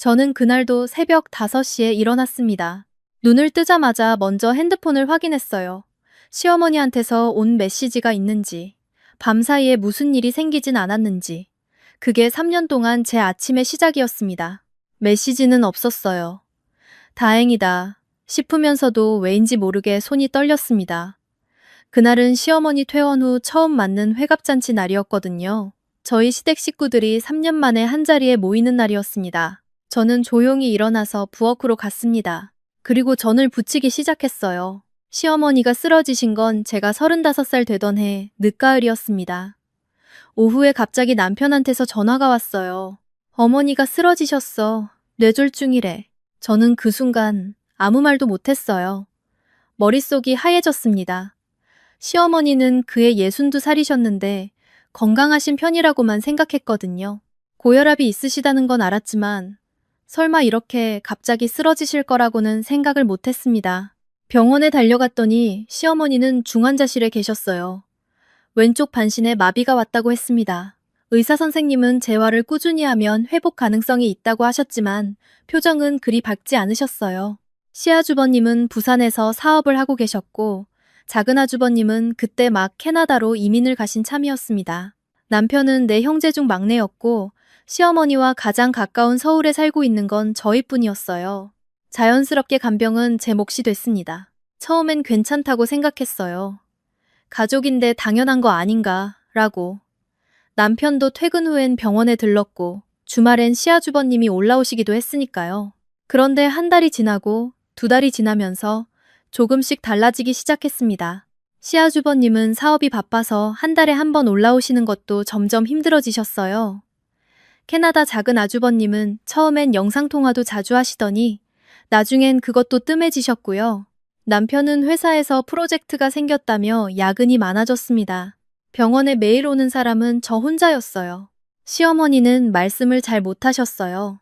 저는 그날도 새벽 5시에 일어났습니다. 눈을 뜨자마자 먼저 핸드폰을 확인했어요. 시어머니한테서 온 메시지가 있는지, 밤사이에 무슨 일이 생기진 않았는지. 그게 3년 동안 제 아침의 시작이었습니다. 메시지는 없었어요. 다행이다 싶으면서도 왜인지 모르게 손이 떨렸습니다. 그날은 시어머니 퇴원 후 처음 맞는 회갑잔치 날이었거든요. 저희 시댁 식구들이 3년 만에 한자리에 모이는 날이었습니다. 저는 조용히 일어나서 부엌으로 갔습니다. 그리고 전을 부치기 시작했어요. 시어머니가 쓰러지신 건 제가 35살 되던 해 늦가을이었습니다. 오후에 갑자기 남편한테서 전화가 왔어요. 어머니가 쓰러지셨어. 뇌졸중이래. 저는 그 순간 아무 말도 못했어요. 머릿속이 하얘졌습니다. 시어머니는 그해 62살이셨는데 건강하신 편이라고만 생각했거든요. 고혈압이 있으시다는 건 알았지만 설마 이렇게 갑자기 쓰러지실 거라고는 생각을 못했습니다. 병원에 달려갔더니 시어머니는 중환자실에 계셨어요. 왼쪽 반신에 마비가 왔다고 했습니다. 의사 선생님은 재활을 꾸준히 하면 회복 가능성이 있다고 하셨지만 표정은 그리 밝지 않으셨어요. 시아주버님은 부산에서 사업을 하고 계셨고 작은아주버님은 그때 막 캐나다로 이민을 가신 참이었습니다. 남편은 내 형제 중 막내였고 시어머니와 가장 가까운 서울에 살고 있는 건 저희뿐이었어요. 자연스럽게 간병은 제 몫이 됐습니다. 처음엔 괜찮다고 생각했어요. 가족인데 당연한 거 아닌가 라고. 남편도 퇴근 후엔 병원에 들렀고 주말엔 시아주버님이 올라오시기도 했으니까요. 그런데 한 달이 지나고 2달이 지나면서 조금씩 달라지기 시작했습니다. 시아주버님은 사업이 바빠서 한 달에 한 번 올라오시는 것도 점점 힘들어지셨어요. 캐나다 작은 아주버님은 처음엔 영상통화도 자주 하시더니 나중엔 그것도 뜸해지셨고요. 남편은 회사에서 프로젝트가 생겼다며 야근이 많아졌습니다. 병원에 매일 오는 사람은 저 혼자였어요. 시어머니는 말씀을 잘 못하셨어요.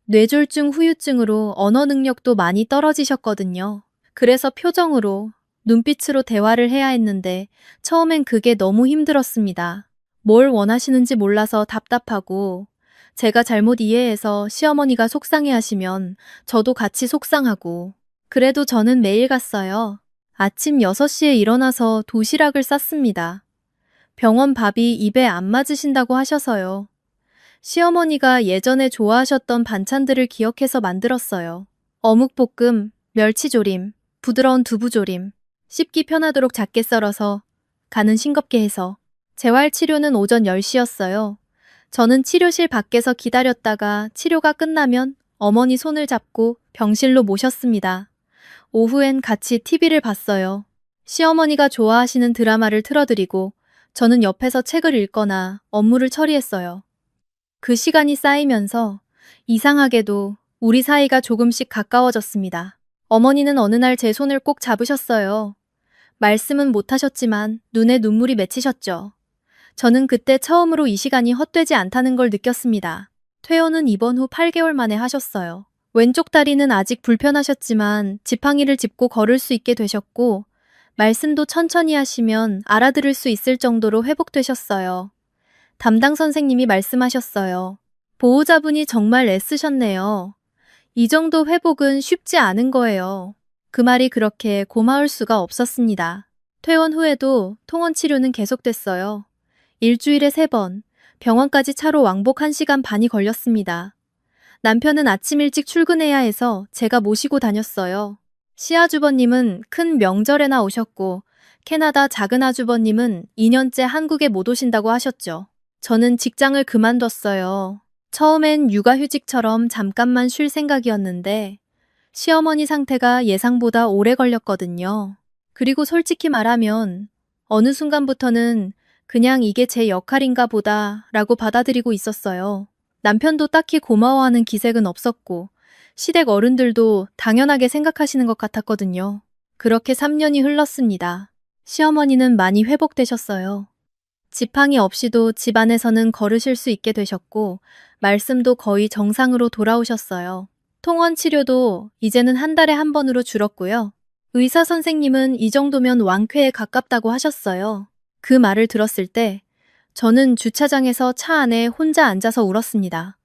뇌졸중 후유증으로 언어 능력도 많이 떨어지셨거든요. 그래서 표정으로, 눈빛으로 대화를 해야 했는데 처음엔 그게 너무 힘들었습니다. 뭘 원하시는지 몰라서 답답하고 제가 잘못 이해해서 시어머니가 속상해하시면 저도 같이 속상하고 그래도 저는 매일 갔어요. 아침 6시에 일어나서 도시락을 쌌습니다. 병원 밥이 입에 안 맞으신다고 하셔서요. 시어머니가 예전에 좋아하셨던 반찬들을 기억해서 만들었어요. 어묵볶음, 멸치조림, 부드러운 두부조림, 씹기 편하도록 작게 썰어서 간은 싱겁게 해서. 재활치료는 오전 10시였어요. 저는 치료실 밖에서 기다렸다가 치료가 끝나면 어머니 손을 잡고 병실로 모셨습니다. 오후엔 같이 TV를 봤어요. 시어머니가 좋아하시는 드라마를 틀어드리고 저는 옆에서 책을 읽거나 업무를 처리했어요. 그 시간이 쌓이면서 이상하게도 우리 사이가 조금씩 가까워졌습니다. 어머니는 어느 날 제 손을 꼭 잡으셨어요. 말씀은 못하셨지만 눈에 눈물이 맺히셨죠. 저는 그때 처음으로 이 시간이 헛되지 않다는 걸 느꼈습니다. 퇴원은 입원 후 8개월 만에 하셨어요. 왼쪽 다리는 아직 불편하셨지만 지팡이를 짚고 걸을 수 있게 되셨고 말씀도 천천히 하시면 알아들을 수 있을 정도로 회복되셨어요. 담당 선생님이 말씀하셨어요. 보호자분이 정말 애쓰셨네요. 이 정도 회복은 쉽지 않은 거예요. 그 말이 그렇게 고마울 수가 없었습니다. 퇴원 후에도 통원 치료는 계속됐어요. 일주일에 3번, 병원까지 차로 왕복 1시간 반이 걸렸습니다. 남편은 아침 일찍 출근해야 해서 제가 모시고 다녔어요. 시아주버님은 큰 명절에나 오셨고 캐나다 작은아주버님은 2년째 한국에 못 오신다고 하셨죠. 저는 직장을 그만뒀어요. 처음엔 육아휴직처럼 잠깐만 쉴 생각이었는데 시어머니 상태가 예상보다 오래 걸렸거든요. 그리고 솔직히 말하면 어느 순간부터는 그냥 이게 제 역할인가 보다 라고 받아들이고 있었어요. 남편도 딱히 고마워하는 기색은 없었고 시댁 어른들도 당연하게 생각하시는 것 같았거든요. 그렇게 3년이 흘렀습니다. 시어머니는 많이 회복되셨어요. 지팡이 없이도 집안에서는 걸으실 수 있게 되셨고 말씀도 거의 정상으로 돌아오셨어요. 통원 치료도 이제는 한 달에 한 번으로 줄었고요. 의사 선생님은 이 정도면 완쾌에 가깝다고 하셨어요. 그 말을 들었을 때 저는 주차장에서 차 안에 혼자 앉아서 울었습니다.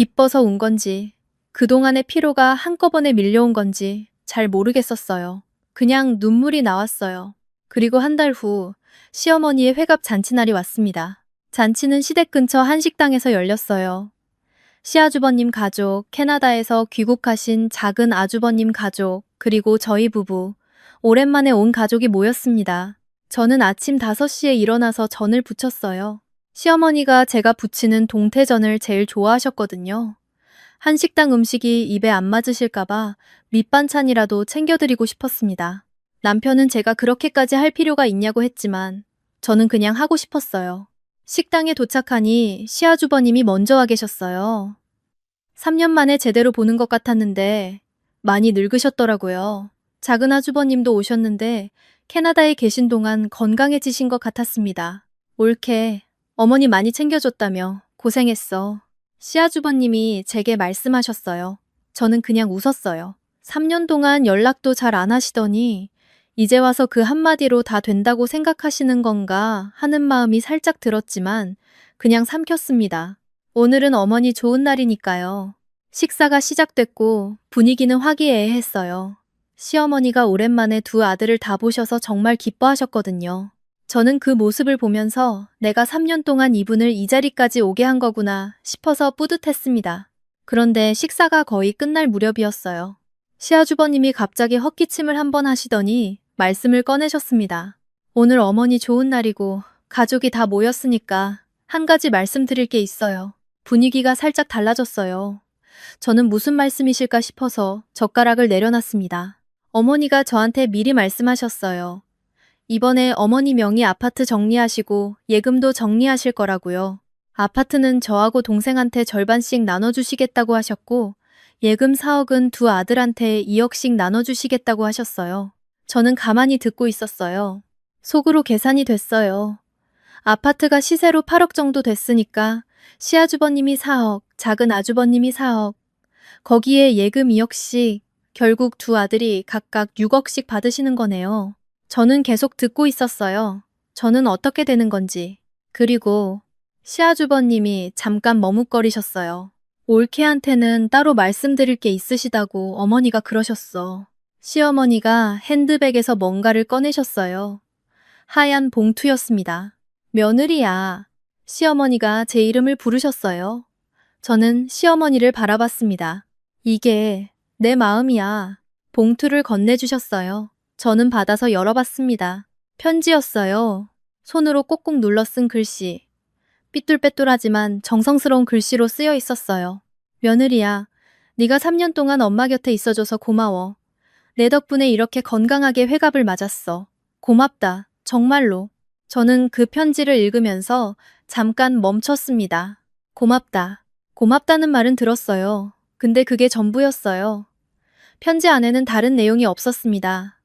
기뻐서 운 건지, 그동안의 피로가 한꺼번에 밀려온 건지 잘 모르겠었어요. 그냥 눈물이 나왔어요. 그리고 한 달 후 시어머니의 회갑 잔치날이 왔습니다. 잔치는 시댁 근처 한식당에서 열렸어요. 시아주버님 가족, 캐나다에서 귀국하신 작은 아주버님 가족, 그리고 저희 부부, 오랜만에 온 가족이 모였습니다. 저는 아침 5시에 일어나서 전을 부쳤어요. 시어머니가 제가 부치는 동태전을 제일 좋아하셨거든요. 한식당 음식이 입에 안 맞으실까봐 밑반찬이라도 챙겨드리고 싶었습니다. 남편은 제가 그렇게까지 할 필요가 있냐고 했지만 저는 그냥 하고 싶었어요. 식당에 도착하니 시아주버님이 먼저 와 계셨어요. 3년 만에 제대로 보는 것 같았는데 많이 늙으셨더라고요. 작은 아주버님도 오셨는데 캐나다에 계신 동안 건강해지신 것 같았습니다. 옳게 어머니 많이 챙겨줬다며 고생했어. 시아주버님이 제게 말씀하셨어요. 저는 그냥 웃었어요. 3년 동안 연락도 잘 안 하시더니 이제 와서 그 한마디로 다 된다고 생각하시는 건가 하는 마음이 살짝 들었지만 그냥 삼켰습니다. 오늘은 어머니 좋은 날이니까요. 식사가 시작됐고 분위기는 화기애애했어요. 시어머니가 오랜만에 두 아들을 다 보셔서 정말 기뻐하셨거든요. 저는 그 모습을 보면서 내가 3년 동안 이분을 이 자리까지 오게 한 거구나 싶어서 뿌듯했습니다. 그런데 식사가 거의 끝날 무렵이었어요. 시아주버님이 갑자기 헛기침을 한번 하시더니 말씀을 꺼내셨습니다. 오늘 어머니 좋은 날이고 가족이 다 모였으니까 한 가지 말씀드릴 게 있어요. 분위기가 살짝 달라졌어요. 저는 무슨 말씀이실까 싶어서 젓가락을 내려놨습니다. 어머니가 저한테 미리 말씀하셨어요. 이번에 어머니 명의 아파트 정리하시고 예금도 정리하실 거라고요. 아파트는 저하고 동생한테 절반씩 나눠주시겠다고 하셨고 예금 4억은 두 아들한테 2억씩 나눠주시겠다고 하셨어요. 저는 가만히 듣고 있었어요. 속으로 계산이 됐어요. 아파트가 시세로 8억 정도 됐으니까 시아주버님이 4억, 작은 아주버님이 4억, 거기에 예금 2억씩, 결국 두 아들이 각각 6억씩 받으시는 거네요. 저는 계속 듣고 있었어요. 저는 어떻게 되는 건지. 그리고 시아주버님이 잠깐 머뭇거리셨어요. 올케한테는 따로 말씀드릴 게 있으시다고 어머니가 그러셨어. 시어머니가 핸드백에서 뭔가를 꺼내셨어요. 하얀 봉투였습니다. 며느리야. 시어머니가 제 이름을 부르셨어요. 저는 시어머니를 바라봤습니다. 이게 내 마음이야. 봉투를 건네주셨어요. 저는 받아서 열어봤습니다. 편지였어요. 손으로 꼭꼭 눌러 쓴 글씨. 삐뚤빼뚤하지만 정성스러운 글씨로 쓰여 있었어요. 며느리야, 네가 3년 동안 엄마 곁에 있어줘서 고마워. 내 덕분에 이렇게 건강하게 회갑을 맞았어. 고맙다. 정말로. 저는 그 편지를 읽으면서 잠깐 멈췄습니다. 고맙다. 고맙다는 말은 들었어요. 근데 그게 전부였어요. 편지 안에는 다른 내용이 없었습니다.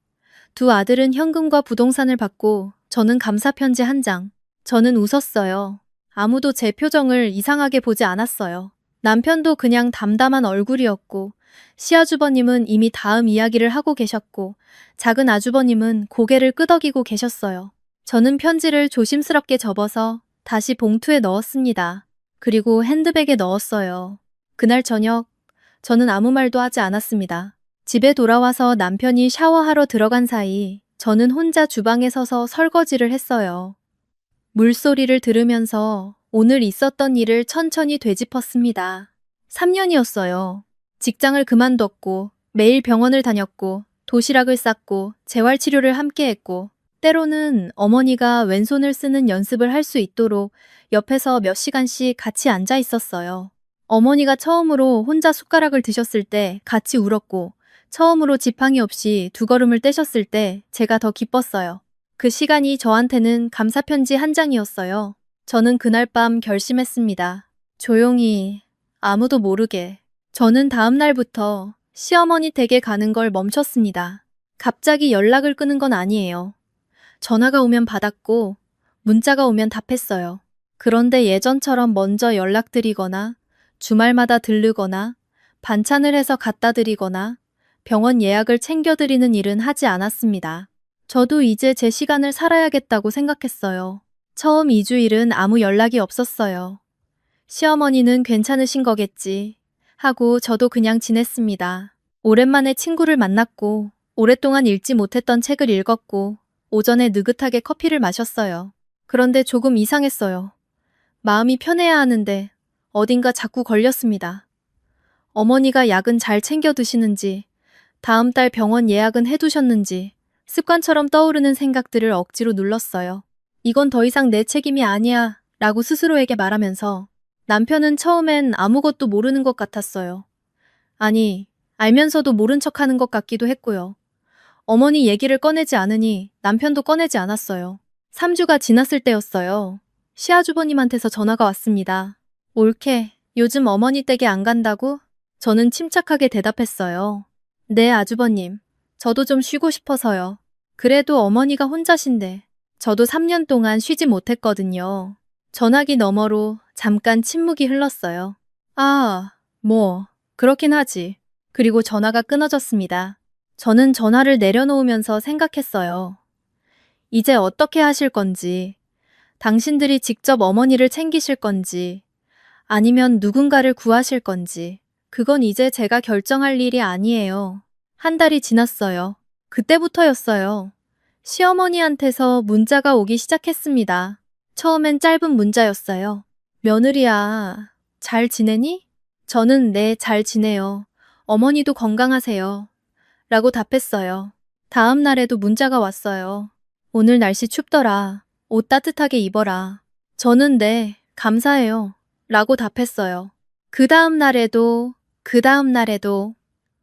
두 아들은 현금과 부동산을 받고 저는 감사 편지 한 장. 저는 웃었어요. 아무도 제 표정을 이상하게 보지 않았어요. 남편도 그냥 담담한 얼굴이었고 시아주버님은 이미 다음 이야기를 하고 계셨고 작은 아주버님은 고개를 끄덕이고 계셨어요. 저는 편지를 조심스럽게 접어서 다시 봉투에 넣었습니다. 그리고 핸드백에 넣었어요. 그날 저녁 저는 아무 말도 하지 않았습니다. 집에 돌아와서 남편이 샤워하러 들어간 사이 저는 혼자 주방에 서서 설거지를 했어요. 물소리를 들으면서 오늘 있었던 일을 천천히 되짚었습니다. 3년이었어요. 직장을 그만뒀고 매일 병원을 다녔고 도시락을 쌌고 재활치료를 함께했고 때로는 어머니가 왼손을 쓰는 연습을 할 수 있도록 옆에서 몇 시간씩 같이 앉아 있었어요. 어머니가 처음으로 혼자 숟가락을 드셨을 때 같이 울었고 처음으로 지팡이 없이 두 걸음을 떼셨을 때 제가 더 기뻤어요. 그 시간이 저한테는 감사편지 한 장이었어요. 저는 그날 밤 결심했습니다. 조용히, 아무도 모르게. 저는 다음 날부터 시어머니 댁에 가는 걸 멈췄습니다. 갑자기 연락을 끊은 건 아니에요. 전화가 오면 받았고 문자가 오면 답했어요. 그런데 예전처럼 먼저 연락드리거나 주말마다 들르거나 반찬을 해서 갖다 드리거나 병원 예약을 챙겨드리는 일은 하지 않았습니다. 저도 이제 제 시간을 살아야겠다고 생각했어요. 처음 2주일은 아무 연락이 없었어요. 시어머니는 괜찮으신 거겠지 하고 저도 그냥 지냈습니다. 오랜만에 친구를 만났고 오랫동안 읽지 못했던 책을 읽었고 오전에 느긋하게 커피를 마셨어요. 그런데 조금 이상했어요. 마음이 편해야 하는데 어딘가 자꾸 걸렸습니다. 어머니가 약은 잘 챙겨 드시는지, 다음 달 병원 예약은 해두셨는지 습관처럼 떠오르는 생각들을 억지로 눌렀어요. 이건 더 이상 내 책임이 아니야 라고 스스로에게 말하면서 남편은 처음엔 아무것도 모르는 것 같았어요. 아니, 알면서도 모른 척하는 것 같기도 했고요. 어머니 얘기를 꺼내지 않으니 남편도 꺼내지 않았어요. 3주가 지났을 때였어요. 시아주버님한테서 전화가 왔습니다. 옳게, 요즘 어머니 댁에 안 간다고? 저는 침착하게 대답했어요. 네, 아주버님. 저도 좀 쉬고 싶어서요. 그래도 어머니가 혼자신데 저도 3년 동안 쉬지 못했거든요. 전화기 너머로 잠깐 침묵이 흘렀어요. 아, 뭐, 그렇긴 하지. 그리고 전화가 끊어졌습니다. 저는 전화를 내려놓으면서 생각했어요. 이제 어떻게 하실 건지, 당신들이 직접 어머니를 챙기실 건지, 아니면 누군가를 구하실 건지, 그건 이제 제가 결정할 일이 아니에요. 한 달이 지났어요. 그때부터였어요. 시어머니한테서 문자가 오기 시작했습니다. 처음엔 짧은 문자였어요. 며느리야, 잘 지내니? 저는 네, 잘 지내요. 어머니도 건강하세요. 라고 답했어요. 다음 날에도 문자가 왔어요. 오늘 날씨 춥더라. 옷 따뜻하게 입어라. 저는 네, 감사해요. 라고 답했어요. 그 다음 날에도,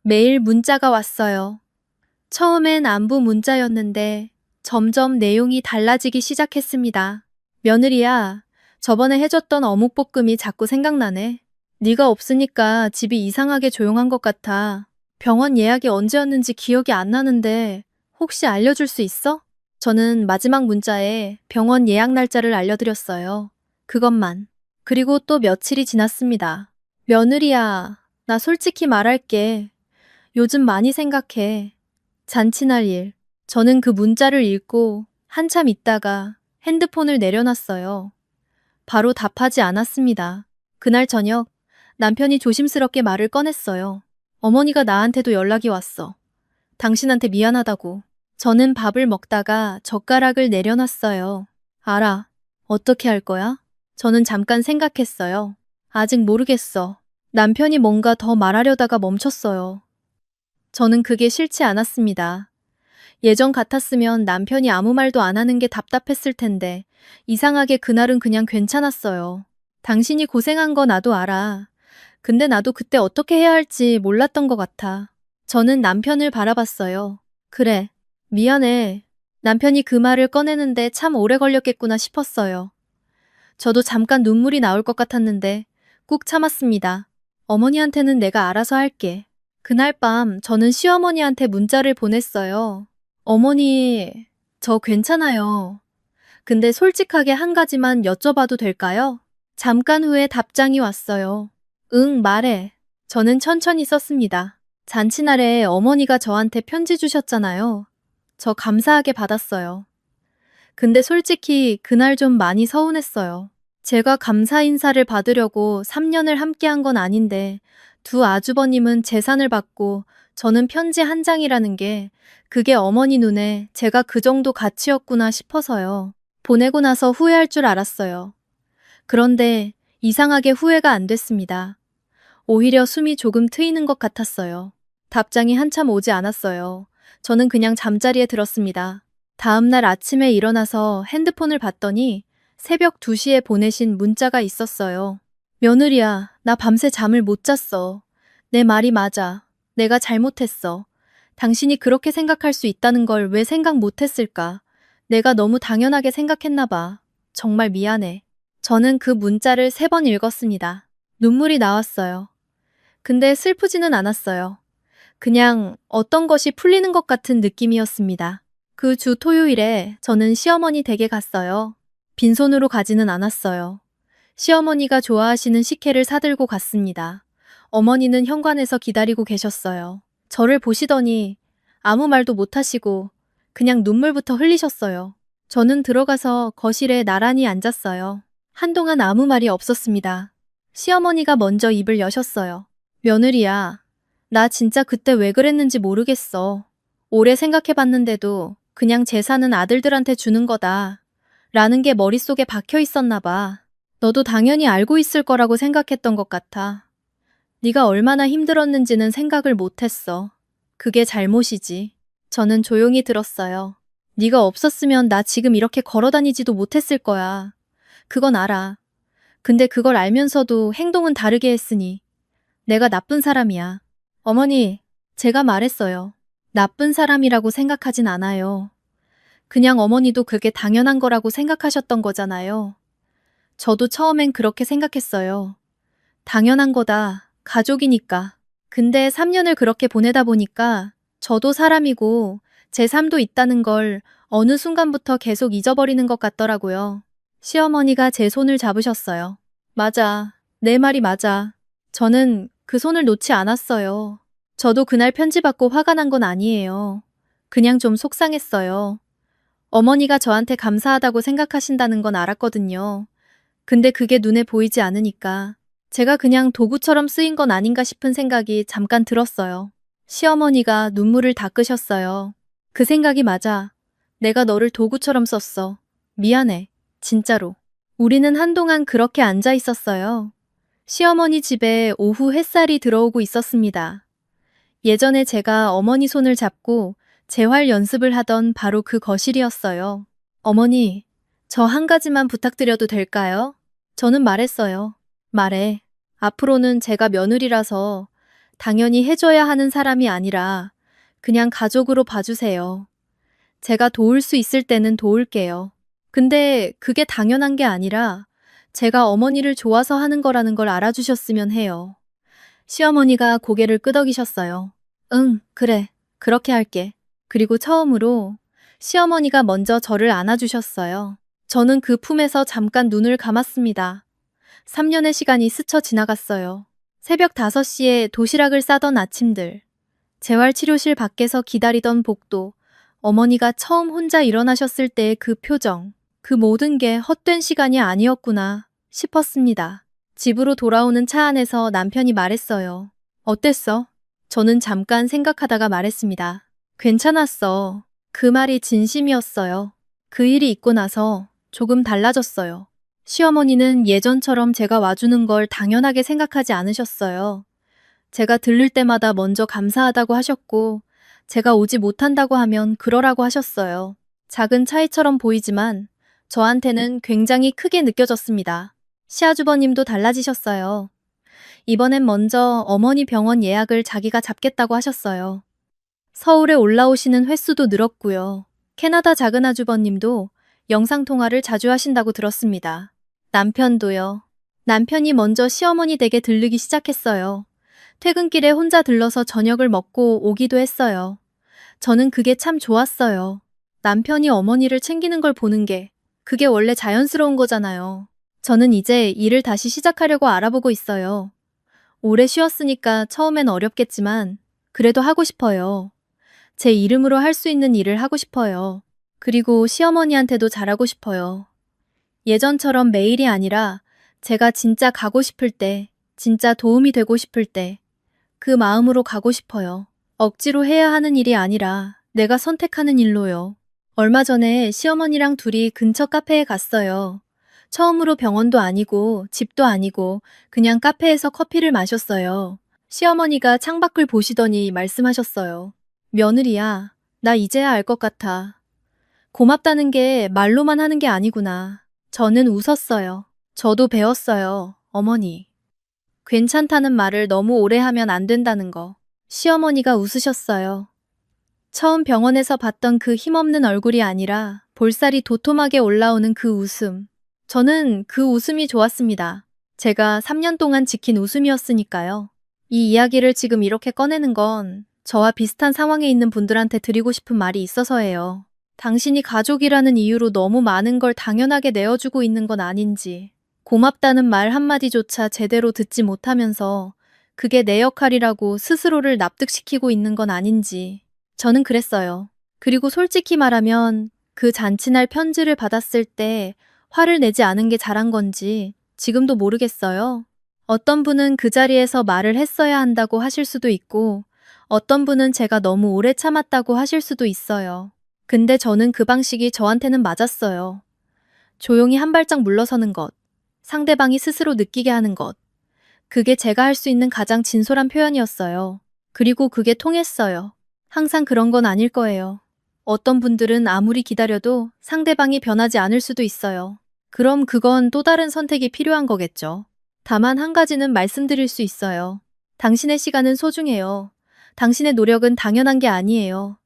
매일 문자가 왔어요. 처음엔 안부 문자였는데 점점 내용이 달라지기 시작했습니다. 며느리야, 저번에 해줬던 어묵볶음이 자꾸 생각나네. 네가 없으니까 집이 이상하게 조용한 것 같아. 병원 예약이 언제였는지 기억이 안 나는데 혹시 알려줄 수 있어? 저는 마지막 문자에 병원 예약 날짜를 알려드렸어요. 그것만. 그리고 또 며칠이 지났습니다. 며느리야, 나 솔직히 말할게. 요즘 많이 생각해. 잔치날 일. 저는 그 문자를 읽고 한참 있다가 핸드폰을 내려놨어요. 바로 답하지 않았습니다. 그날 저녁 남편이 조심스럽게 말을 꺼냈어요. 어머니가 나한테도 연락이 왔어. 당신한테 미안하다고. 저는 밥을 먹다가 젓가락을 내려놨어요. 알아. 어떻게 할 거야? 저는 잠깐 생각했어요. 아직 모르겠어. 남편이 뭔가 더 말하려다가 멈췄어요. 저는 그게 싫지 않았습니다. 예전 같았으면 남편이 아무 말도 안 하는 게 답답했을 텐데 이상하게 그날은 그냥 괜찮았어요. 당신이 고생한 거 나도 알아. 근데 나도 그때 어떻게 해야 할지 몰랐던 것 같아. 저는 남편을 바라봤어요. 그래, 미안해. 남편이 그 말을 꺼내는데 참 오래 걸렸겠구나 싶었어요. 저도 잠깐 눈물이 나올 것 같았는데 꾹 참았습니다. 어머니한테는 내가 알아서 할게. 그날 밤 저는 시어머니한테 문자를 보냈어요. 어머니, 저 괜찮아요. 근데 솔직하게 한 가지만 여쭤봐도 될까요? 잠깐 후에 답장이 왔어요. 응, 말해. 저는 천천히 썼습니다. 잔치날에 어머니가 저한테 편지 주셨잖아요. 저 감사하게 받았어요. 근데 솔직히 그날 좀 많이 서운했어요. 제가 감사 인사를 받으려고 3년을 함께한 건 아닌데 두 아주버님은 재산을 받고 저는 편지 한 장이라는 게 그게 어머니 눈에 제가 그 정도 가치였구나 싶어서요. 보내고 나서 후회할 줄 알았어요. 그런데 이상하게 후회가 안 됐습니다. 오히려 숨이 조금 트이는 것 같았어요. 답장이 한참 오지 않았어요. 저는 그냥 잠자리에 들었습니다. 다음 날 아침에 일어나서 핸드폰을 봤더니 새벽 2시에 보내신 문자가 있었어요. 며느리야, 나 밤새 잠을 못 잤어. 내 말이 맞아. 내가 잘못했어. 당신이 그렇게 생각할 수 있다는 걸 왜 생각 못했을까? 내가 너무 당연하게 생각했나 봐. 정말 미안해. 저는 그 문자를 3번 읽었습니다. 눈물이 나왔어요. 근데 슬프지는 않았어요. 그냥 어떤 것이 풀리는 것 같은 느낌이었습니다. 그 주 토요일에 저는 시어머니 댁에 갔어요. 빈손으로 가지는 않았어요. 시어머니가 좋아하시는 식혜를 사들고 갔습니다. 어머니는 현관에서 기다리고 계셨어요. 저를 보시더니 아무 말도 못하시고 그냥 눈물부터 흘리셨어요. 저는 들어가서 거실에 나란히 앉았어요. 한동안 아무 말이 없었습니다. 시어머니가 먼저 입을 여셨어요. 며느리야, 나 진짜 그때 왜 그랬는지 모르겠어. 오래 생각해봤는데도 그냥 재산은 아들들한테 주는 거다. 라는 게 머릿속에 박혀 있었나 봐. 너도 당연히 알고 있을 거라고 생각했던 것 같아. 네가 얼마나 힘들었는지는 생각을 못했어. 그게 잘못이지. 저는 조용히 들었어요. 네가 없었으면 나 지금 이렇게 걸어다니지도 못했을 거야. 그건 알아. 근데 그걸 알면서도 행동은 다르게 했으니 내가 나쁜 사람이야. 어머니, 제가 말했어요. 나쁜 사람이라고 생각하진 않아요. 그냥 어머니도 그게 당연한 거라고 생각하셨던 거잖아요. 저도 처음엔 그렇게 생각했어요. 당연한 거다. 가족이니까. 근데 3년을 그렇게 보내다 보니까 저도 사람이고 제 삶도 있다는 걸 어느 순간부터 계속 잊어버리는 것 같더라고요. 시어머니가 제 손을 잡으셨어요. 맞아. 내 말이 맞아. 저는 그 손을 놓지 않았어요. 저도 그날 편지 받고 화가 난 건 아니에요. 그냥 좀 속상했어요. 어머니가 저한테 감사하다고 생각하신다는 건 알았거든요. 근데 그게 눈에 보이지 않으니까 제가 그냥 도구처럼 쓰인 건 아닌가 싶은 생각이 잠깐 들었어요. 시어머니가 눈물을 닦으셨어요. 그 생각이 맞아. 내가 너를 도구처럼 썼어. 미안해. 진짜로. 우리는 한동안 그렇게 앉아 있었어요. 시어머니 집에 오후 햇살이 들어오고 있었습니다. 예전에 제가 어머니 손을 잡고 재활 연습을 하던 바로 그 거실이었어요. 어머니, 저 한 가지만 부탁드려도 될까요? 저는 말했어요. 말해. 앞으로는 제가 며느리라서 당연히 해줘야 하는 사람이 아니라 그냥 가족으로 봐주세요. 제가 도울 수 있을 때는 도울게요. 근데 그게 당연한 게 아니라 제가 어머니를 좋아서 하는 거라는 걸 알아주셨으면 해요. 시어머니가 고개를 끄덕이셨어요. 응, 그래. 그렇게 할게. 그리고 처음으로 시어머니가 먼저 저를 안아주셨어요. 저는 그 품에서 잠깐 눈을 감았습니다. 3년의 시간이 스쳐 지나갔어요. 새벽 5시에 도시락을 싸던 아침들, 재활치료실 밖에서 기다리던 복도, 어머니가 처음 혼자 일어나셨을 때의 그 표정, 그 모든 게 헛된 시간이 아니었구나 싶었습니다. 집으로 돌아오는 차 안에서 남편이 말했어요. 어땠어? 저는 잠깐 생각하다가 말했습니다. 괜찮았어. 그 말이 진심이었어요. 그 일이 있고 나서 조금 달라졌어요. 시어머니는 예전처럼 제가 와주는 걸 당연하게 생각하지 않으셨어요. 제가 들를 때마다 먼저 감사하다고 하셨고, 제가 오지 못한다고 하면 그러라고 하셨어요. 작은 차이처럼 보이지만 저한테는 굉장히 크게 느껴졌습니다. 시아주버님도 달라지셨어요. 이번엔 먼저 어머니 병원 예약을 자기가 잡겠다고 하셨어요. 서울에 올라오시는 횟수도 늘었고요. 캐나다 작은아주버님도 영상통화를 자주 하신다고 들었습니다. 남편도요. 남편이 먼저 시어머니 댁에 들르기 시작했어요. 퇴근길에 혼자 들러서 저녁을 먹고 오기도 했어요. 저는 그게 참 좋았어요. 남편이 어머니를 챙기는 걸 보는 게 그게 원래 자연스러운 거잖아요. 저는 이제 일을 다시 시작하려고 알아보고 있어요. 오래 쉬었으니까 처음엔 어렵겠지만 그래도 하고 싶어요. 제 이름으로 할 수 있는 일을 하고 싶어요. 그리고 시어머니한테도 잘하고 싶어요. 예전처럼 매일이 아니라 제가 진짜 가고 싶을 때, 진짜 도움이 되고 싶을 때, 그 마음으로 가고 싶어요. 억지로 해야 하는 일이 아니라 내가 선택하는 일로요. 얼마 전에 시어머니랑 둘이 근처 카페에 갔어요. 처음으로 병원도 아니고 집도 아니고 그냥 카페에서 커피를 마셨어요. 시어머니가 창밖을 보시더니 말씀하셨어요. 며느리야, 나 이제야 알 것 같아. 고맙다는 게 말로만 하는 게 아니구나. 저는 웃었어요. 저도 배웠어요, 어머니. 괜찮다는 말을 너무 오래 하면 안 된다는 거. 시어머니가 웃으셨어요. 처음 병원에서 봤던 그 힘없는 얼굴이 아니라 볼살이 도톰하게 올라오는 그 웃음. 저는 그 웃음이 좋았습니다. 제가 3년 동안 지킨 웃음이었으니까요. 이 이야기를 지금 이렇게 꺼내는 건 저와 비슷한 상황에 있는 분들한테 드리고 싶은 말이 있어서예요. 당신이 가족이라는 이유로 너무 많은 걸 당연하게 내어주고 있는 건 아닌지, 고맙다는 말 한마디조차 제대로 듣지 못하면서 그게 내 역할이라고 스스로를 납득시키고 있는 건 아닌지, 저는 그랬어요. 그리고 솔직히 말하면 그 잔치날 편지를 받았을 때 화를 내지 않은 게 잘한 건지 지금도 모르겠어요. 어떤 분은 그 자리에서 말을 했어야 한다고 하실 수도 있고, 어떤 분은 제가 너무 오래 참았다고 하실 수도 있어요. 근데 저는 그 방식이 저한테는 맞았어요. 조용히 한 발짝 물러서는 것, 상대방이 스스로 느끼게 하는 것. 그게 제가 할 수 있는 가장 진솔한 표현이었어요. 그리고 그게 통했어요. 항상 그런 건 아닐 거예요. 어떤 분들은 아무리 기다려도 상대방이 변하지 않을 수도 있어요. 그럼 그건 또 다른 선택이 필요한 거겠죠. 다만 한 가지는 말씀드릴 수 있어요. 당신의 시간은 소중해요. 당신의 노력은 당연한 게 아니에요.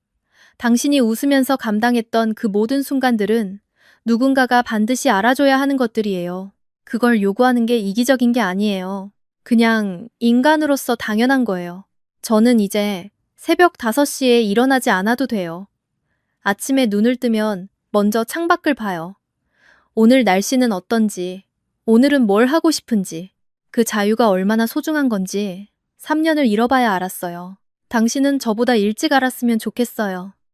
당신이 웃으면서 감당했던 그 모든 순간들은 누군가가 반드시 알아줘야 하는 것들이에요. 그걸 요구하는 게 이기적인 게 아니에요. 그냥 인간으로서 당연한 거예요. 저는 이제 새벽 5시에 일어나지 않아도 돼요. 아침에 눈을 뜨면 먼저 창밖을 봐요. 오늘 날씨는 어떤지, 오늘은 뭘 하고 싶은지, 그 자유가 얼마나 소중한 건지 3년을 잃어봐야 알았어요. 당신은 저보다 일찍 알았으면 좋겠어요.